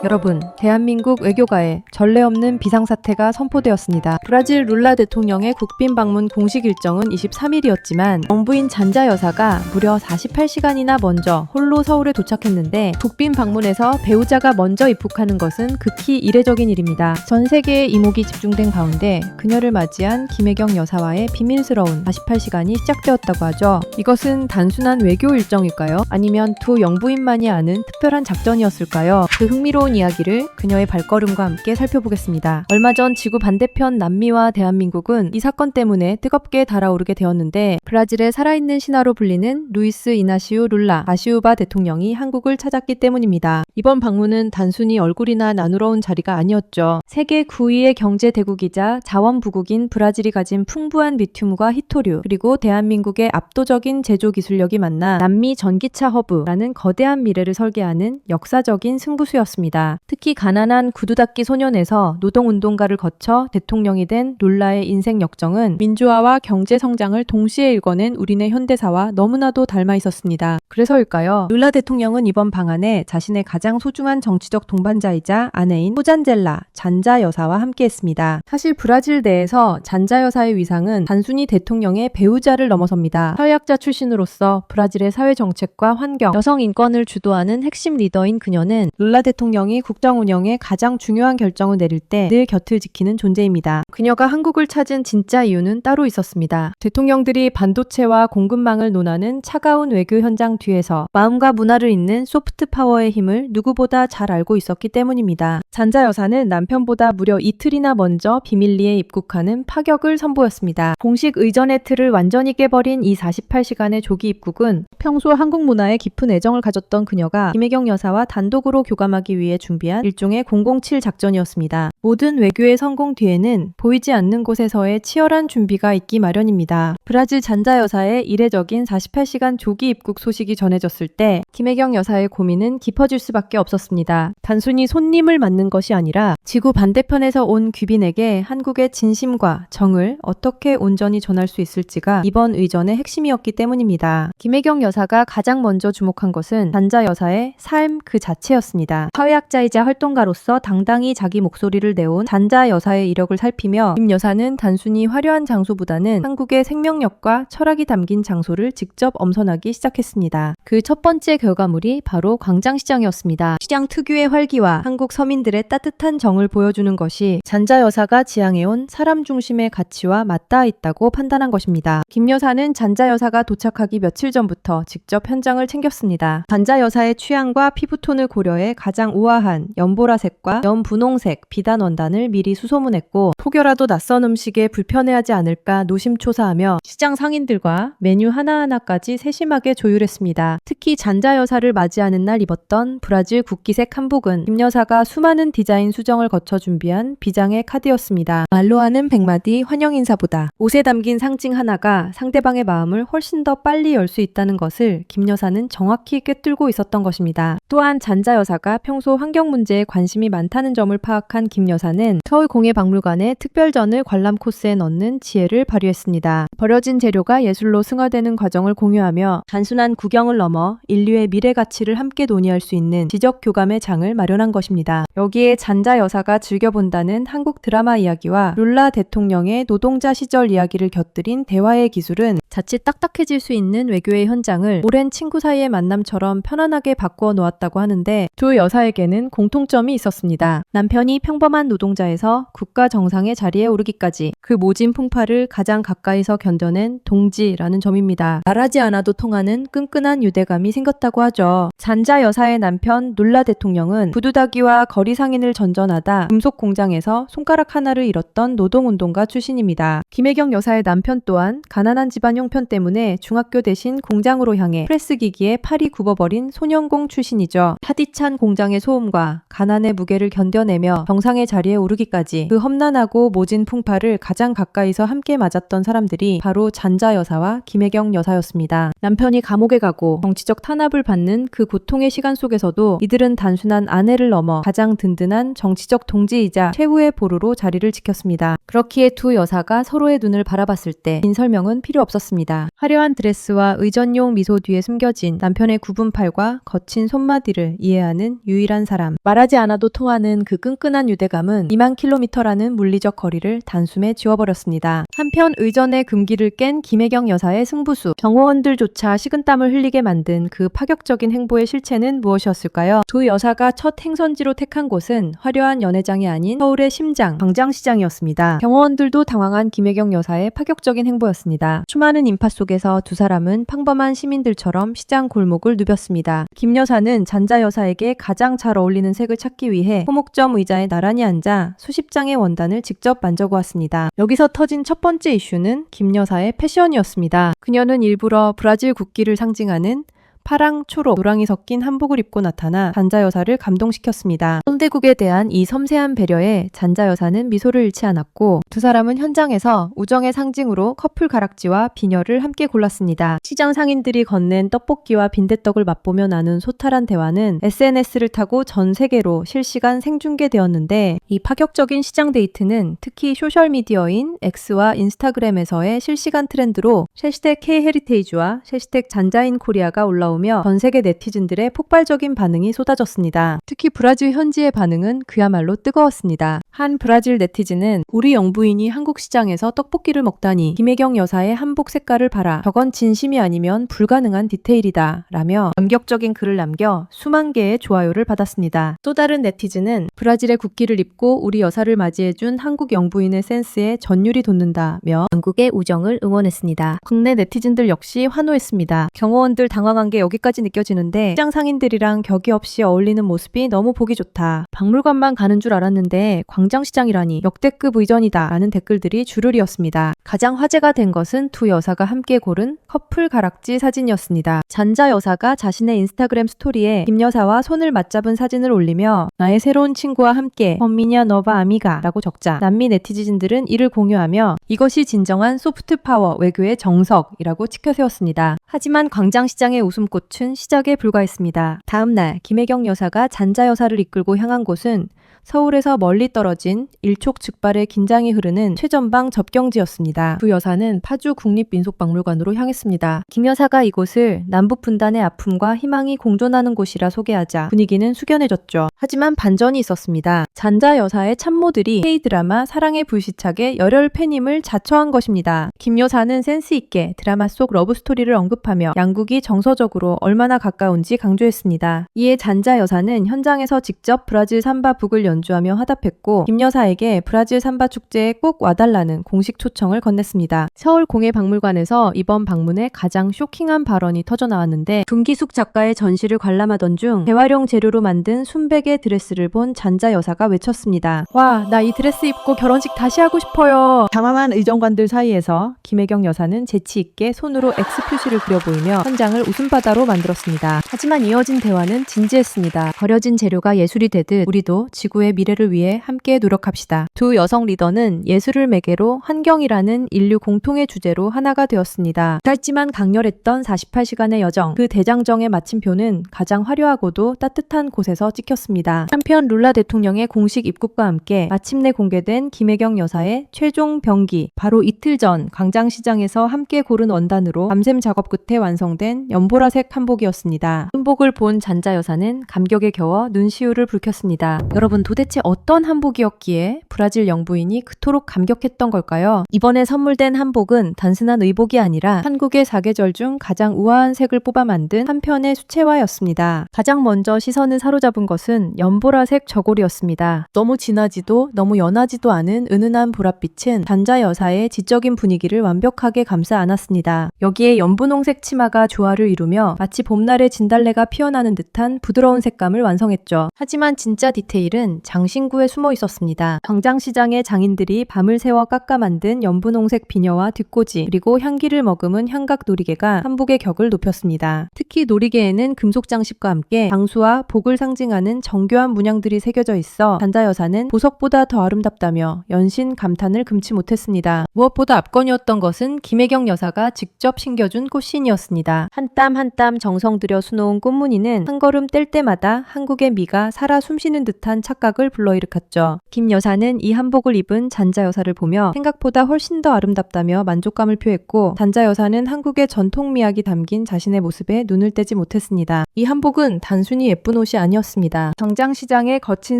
여러분, 대한민국 외교가에 전례 없는 비상사태가 선포되었습니다. 브라질 룰라 대통령의 국빈 방문 공식 일정은 23일이었지만 영부인 잔자 여사가 무려 48시간이나 먼저 홀로 서울에 도착했는데 국빈 방문에서 배우자가 먼저 입국하는 것은 극히 이례적인 일입니다. 전 세계의 이목이 집중된 가운데 그녀를 맞이한 김혜경 여사와의 비밀스러운 48시간이 시작되었다고 하죠. 이것은 단순한 외교 일정일까요? 아니면 두 영부인만이 아는 특별한 작전이었을까요? 그 흥미로운 이야기를 그녀의 발걸음과 함께 살펴보겠습니다. 얼마 전 지구 반대편 남미와 대한민국은 이 사건 때문에 뜨겁게 달아오르게 되었는데 브라질의 살아있는 신화로 불리는 루이스 이나시우 룰라 다시우바 대통령이 한국을 찾았기 때문입니다. 이번 방문은 단순히 얼굴이나 나누러 온 자리가 아니었죠. 세계 9위의 경제 대국이자 자원부국인 브라질이 가진 풍부한 리튬과 히토류 그리고 대한민국의 압도적인 제조 기술력이 만나 남미 전기차 허브라는 거대한 미래를 설계하는 역사적인 승부수였습니다. 특히 가난한 구두닦이 소년에서 노동운동가를 거쳐 대통령이 된 룰라의 인생 역정은 민주화와 경제 성장을 동시에 일궈낸 우리네 현대사와 너무나도 닮아 있었습니다. 그래서일까요? 룰라 대통령은 이번 방안에 자신의 가장 소중한 정치적 동반자이자 아내인 호잔젤라 잔자 여사와 함께했습니다. 사실 브라질 내에서 잔자 여사의 위상은 단순히 대통령의 배우자를 넘어섭니다. 사회학자 출신으로서 브라질의 사회 정책과 환경, 여성 인권을 주도하는 핵심 리더인 그녀는 룰라 대통령이 국정 운영에 가장 중요한 결정을 내릴 때 늘 곁을 지키는 존재입니다. 그녀가 한국을 찾은 진짜 이유는 따로 있었습니다. 대통령들이 반도체와 공급망을 논하는 차가운 외교 현장 뒤에서 마음과 문화를 잇는 소프트 파워의 힘을 누구보다 잘 알고 있었기 때문입니다. 잔자 여사는 남편보다 무려 이틀이나 먼저 비밀리에 입국하는 파격을 선보였습니다. 공식 의전의 틀을 완전히 깨버린 이 48시간의 조기 입국은 평소 한국 문화에 깊은 애정을 가졌던 그녀가 김혜경 여사와 단독으로 교감하기 위해 준비한 일종의 007 작전이었습니다. 모든 외교의 성공 뒤에는 보이지 않는 곳에서의 치열한 준비가 있기 마련입니다. 브라질 잔자 여사의 이례적인 48시간 조기 입국 소식이 전해졌을 때 김혜경 여사의 고민은 깊어질 수밖에 없었습니다. 단순히 손님을 맞는 것이 아니라 지구 반대편에서 온 귀빈에게 한국의 진심과 정을 어떻게 온전히 전할 수 있을지가 이번 의전의 핵심이었기 때문입니다. 김혜경 여사가 가장 먼저 주목한 것은 잔자 여사의 삶 그 자체였습니다. 사회학자이자 활동가로서 당당히 자기 목소리를 내온 잔자 여사의 이력을 살피며 김 여사는 단순히 화려한 장소보다는 한국의 생명력과 철학이 담긴 장소를 직접 엄선하기 시작했습니다. 그 첫 번째 결과물이 바로 광장시장이었습니다. 시장 특유의 활기와 한국 서민들의 따뜻한 정을 보여주는 것이 잔자 여사가 지향해온 사람 중심의 가치와 맞닿아 있다고 판단한 것입니다. 김 여사는 잔자 여사가 도착하기 며칠 전부터 직접 현장을 챙겼습니다. 잔자 여사의 취향과 피부톤을 고려해 가장 우아한 연보라색과 연분홍색 비단 원단을 미리 수소문했고 혹여라도 낯선 음식에 불편해하지 않을까 노심초사하며 시장 상인들과 메뉴 하나하나까지 세심하게 조율했습니다. 특히 잔자 여사를 맞이하는 날 입었던 브라질 국기색 한복은 김 여사가 수많은 디자인 수정을 거쳐 준비한 비장의 카드였습니다. 말로 하는 100마디 환영 인사보다 옷에 담긴 상징 하나가 상대방의 마음을 훨씬 더 빨리 열 수 있다는 것을 김 여사는 정확히 꿰뚫고 있었던 것입니다. 또한 잔자 여사가 평소 환경 문제에 관심이 많다는 점을 파악한 김 여사는 서울공예박물관의 특별전을 관람 코스에 넣는 지혜를 발휘했습니다. 버려진 재료가 예술로 승화되는 과정을 공유하며 단순한 구경을 넘어 인류의 미래 가치를 함께 논의할 수 있는 지적 교감의 장을 마련한 것입니다. 여기에 잔자 여사가 즐겨본다는 한국 드라마 이야기와 룰라 대통령의 노동자 시절 이야기를 곁들인 대화의 기술은 자칫 딱딱해질 수 있는 외교의 현장을 오랜 친구 사이의 만남처럼 편안하게 바꾸어 놓았다고 하는데 두 여사에게는 공통점이 있었습니다. 남편이 평범한 노동자에서 국가 정상의 자리에 오르기까지 그 모진 풍파를 가장 가까이서 견뎌낸 동지라는 점입니다. 말하지 않아도 통하는 끈끈한 유대감이 생겼다고 하죠. 잔자 여사의 남편 룰라 대통령은 구두다기와 거리 상인을 전전하다 금속 공장에서 손가락 하나를 잃었던 노동운동가 출신입니다. 김혜경 여사의 남편 또한 가난한 집안 형편 때문에 중학교 대신 공장으로 향해 프레스 기기에 팔이 굽어버린 소년공 출신이죠. 파디찬 공장의 소음과 가난의 무게를 견뎌내며 정상의 자리에 오르기까지 그 험난하고 모진 풍파를 가장 가까이서 함께 맞았던 사람들이 바로 잔자 여사와 김혜경 여사였습니다. 남편이 감옥에 가고 정치적 탄압을 받는 그 고통의 시간 속에서도 이들은 단순한 아내를 넘어 가장 든든한 정치적 동지이자 최후의 보루로 자리를 지켰습니다. 그렇기에 두 여사가 서로의 눈을 바라봤을 때 긴 설명은 필요 없었습니다. 보였습니다. 화려한 드레스와 의전용 미소 뒤에 숨겨진 남편의 굽은 팔과 거친 손마디를 이해하는 유일한 사람. 말하지 않아도 통하는 그 끈끈한 유대감은 2만 킬로미터라는 물리적 거리를 단숨에 지워버렸습니다. 한편 의전의 금기를 깬 김혜경 여사의 승부수. 경호원들조차 식은땀을 흘리게 만든 그 파격적인 행보의 실체는 무엇이었을까요? 두 여사가 첫 행선지로 택한 곳은 화려한 연회장이 아닌 서울의 심장, 광장시장이었습니다. 경호원들도 당황한 김혜경 여사의 파격적인 행보였습니다. 수많은 인파 속에서 두 사람은 평범한 시민들처럼 시장 골목을 누볐습니다. 김 여사는 잔자 여사에게 가장 잘 어울리는 색을 찾기 위해 호목점 의자에 나란히 앉아 수십 장의 원단을 직접 만져보았습니다. 여기서 터진 첫 번째 이슈는 김 여사의 패션이었습니다. 그녀는 일부러 브라질 국기를 상징하는 파랑, 초록, 노랑이 섞인 한복을 입고 나타나 잔자 여사를 감동시켰습니다. 선대국에 대한 이 섬세한 배려에 잔자 여사는 미소를 잃지 않았고 두 사람은 현장에서 우정의 상징으로 커플 가락지와 비녀를 함께 골랐습니다. 시장 상인들이 건넨 떡볶이와 빈대떡을 맛보며 나눈 소탈한 대화는 SNS를 타고 전 세계로 실시간 생중계되었는데 이 파격적인 시장 데이트는 특히 소셜미디어인 X와 인스타그램에서의 실시간 트렌드로 # K헤리테이지와 # 잔자인 코리아가 올라오며 전 세계 네티즌들의 폭발적인 반응이 쏟아졌습니다. 특히 브라질 현지의 반응은 그야말로 뜨거웠습니다. 한 브라질 네티즌은 우리 영부인이 한국 시장에서 떡볶이를 먹다니 김혜경 여사의 한복 색깔을 봐라. 저건 진심이 아니면 불가능한 디테일이다. 라며 감격적인 글을 남겨 수만 개의 좋아요를 받았습니다. 또 다른 네티즌은 브라질의 국기를 입고 우리 여사를 맞이해준 한국 영부인의 센스에 전율이 돋는다며 한국의 우정을 응원했습니다. 국내 네티즌들 역시 환호했습니다. 경호원들 당황한 게 여기까지 느껴지는데 시장 상인들이랑 격이 없이 어울리는 모습이 너무 보기 좋다. 박물관만 가는 줄 알았는데 광장시장이라니 역대급 의전이다 라는 댓글들이 주르리였습니다. 가장 화제가 된 것은 두 여사가 함께 고른 커플 가락지 사진이었습니다. 잔자 여사가 자신의 인스타그램 스토리에 김 여사와 손을 맞잡은 사진을 올리며 나의 새로운 친구와 함께 범미냐 너바 아미가 라고 적자 남미 네티즌들은 이를 공유하며 이것이 진정한 소프트 파워 외교의 정석이라고 치켜세웠습니다. 하지만 광장시장의 웃음꽃은 시작에 불과했습니다. 다음 날 김혜경 여사가 잔자 여사를 이끌고 향한 곳은 서울에서 멀리 떨어진 일촉즉발의 긴장이 흐르는 최전방 접경지였습니다. 두 여사는 파주 국립민속박물관으로 향했습니다. 김 여사가 이곳을 남북 분단의 아픔과 희망이 공존하는 곳이라 소개하자 분위기는 숙연해졌죠. 하지만 반전이 있었습니다. 잔자 여사의 참모들이 K드라마 사랑의 불시착에 열혈 팬임을 자처한 것입니다. 김 여사는 센스 있게 드라마 속 러브스토리를 언급하며 양국이 정서적으로 얼마나 가까운지 강조했습니다. 이에 잔자 여사는 현장에서 직접 브라질 삼바 북을 연주하며 화답했고 김 여사에게 브라질 삼바 축제에 꼭 와달라는 공식 초청을 건넸습니다. 서울공예박물관에서 이번 방문에 가장 쇼킹한 발언이 터져나왔는데 김기숙 작가의 전시를 관람하던 중 재활용 재료로 만든 순백의 드레스를 본 잔자 여사가 외쳤습니다. 와, 나 이 드레스 입고 결혼식 다시 하고 싶어요. 당황한 의정관들 사이에서 김혜경 여사는 재치 있게 손으로 X 표시를 그려 보이며 현장을 웃음바다로 만들었습니다. 하지만 이어진 대화는 진지했습니다. 버려진 재료가 예술이 되듯 우리도 지구의 미래를 위해 함께 노력합시다. 두 여성 리더는 예술을 매개로 환경이라는 인류 공통의 주제로 하나가 되었습니다. 짧지만 강렬했던 48시간의 여정, 그 대장정의 마침표는 가장 화려하고도 따뜻한 곳에서 찍혔습니다. 한편 룰라 대통령의 공식 입국과 함께 마침내 공개된 김혜경 여사의 최종 병기, 바로 이틀 전 광장시장에서 함께 고른 원단으로 밤샘 작업 끝에 완성된 연보라색 한복이었습니다. 한복을 본 잔자 여사는 감격에 겨워 눈시울을 붉혔습니다. 여러분, 도대체 어떤 한복이었기에 브라질 영부인이 그토록 감격했던 걸까요? 이번에 선물된 한복은 단순한 의복이 아니라 한국의 사계절 중 가장 우아한 색을 뽑아 만든 한 편의 수채화였습니다. 가장 먼저 시선을 사로잡은 것은 연보라색 저고리였습니다. 너무 진하지도 너무 연하지도 않은 은은한 보랏빛은 잔자 여사의 지적인 분위기를 완벽하게 감싸 안았습니다. 여기에 연분홍색 치마가 조화를 이루며 마치 봄날의 진달래가 피어나는 듯한 부드러운 색감을 완성했죠. 하지만 진짜 디테일은 장신구에 숨어 있었습니다. 광장시장의 장인들이 밤을 새워 깎아 만든 연분홍색 비녀와 뒷꽂이 그리고 향기를 머금은 향각 놀이개가 한복의 격을 높였습니다. 특히 놀이개에는 금속 장식과 함께 장수와 복을 상징하는 정교한 문양들이 새겨져 있어 잔자 여사는 보석보다 더 아름답다며 연신 감탄을 금치 못했습니다. 무엇보다 압권이었던 것은 김혜경 여사가 직접 신겨준 꽃신이었습니다. 한 땀 한 땀 정성 들여 수놓은 꽃무늬는 한 걸음 뗄 때마다 한국의 미가 살아 숨쉬는 듯한 착각을 생각을 불러일으켰죠. 김 여사는 이 한복을 입은 잔자 여사를 보며 생각보다 훨씬 더 아름답다며 만족감을 표했고, 잔자 여사는 한국의 전통 미학이 담긴 자신의 모습에 눈을 떼지 못했습니다. 이 한복은 단순히 예쁜 옷이 아니었습니다. 정장시장의 거친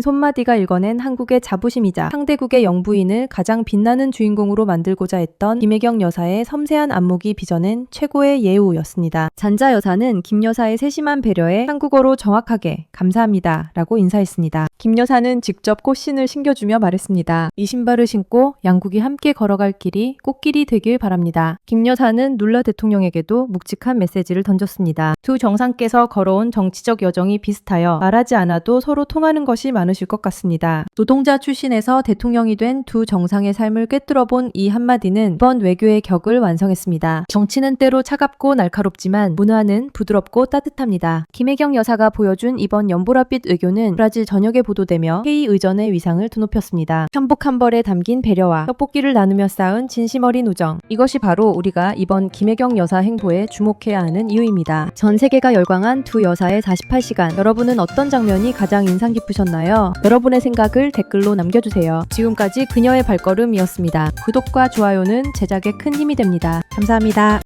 손마디가 읽어낸 한국의 자부심이자 상대국의 영부인을 가장 빛나는 주인공으로 만들고자 했던 김혜경 여사의 섬세한 안목이 빚어낸 최고의 예우였습니다. 잔자 여사는 김 여사의 세심한 배려에 한국어로 정확하게 감사합니다 라고 인사했습니다. 김 여사는 직접 꽃신을 신겨주며 말했습니다. 이 신발을 신고 양국이 함께 걸어갈 길이 꽃길이 되길 바랍니다. 김 여사는 룰라 대통령에게도 묵직한 메시지를 던졌습니다. 두 정상께서 걸어온 정치적 여정이 비슷하여 말하지 않아도 서로 통하는 것이 많으실 것 같습니다. 노동자 출신에서 대통령이 된 두 정상의 삶을 꿰뚫어본 이 한마디는 이번 외교의 격을 완성했습니다. 정치는 때로 차갑고 날카롭지만 문화는 부드럽고 따뜻합니다. 김혜경 여사가 보여준 이번 연보라빛 외교는 브라질 전역에 보도되며 K의전의 위상을 드높였습니다. 한복 한 벌에 담긴 배려와 떡볶이를 나누며 쌓은 진심 어린 우정, 이것이 바로 우리가 이번 김혜경 여사 행보에 주목해야 하는 이유입니다. 전 세계가 열광한 두 여사의 48시간, 여러분은 어떤 장면이 가장 인상 깊으셨나요? 여러분의 생각을 댓글로 남겨주세요. 지금까지 그녀의 발걸음이었습니다. 구독과 좋아요는 제작에 큰 힘이 됩니다. 감사합니다.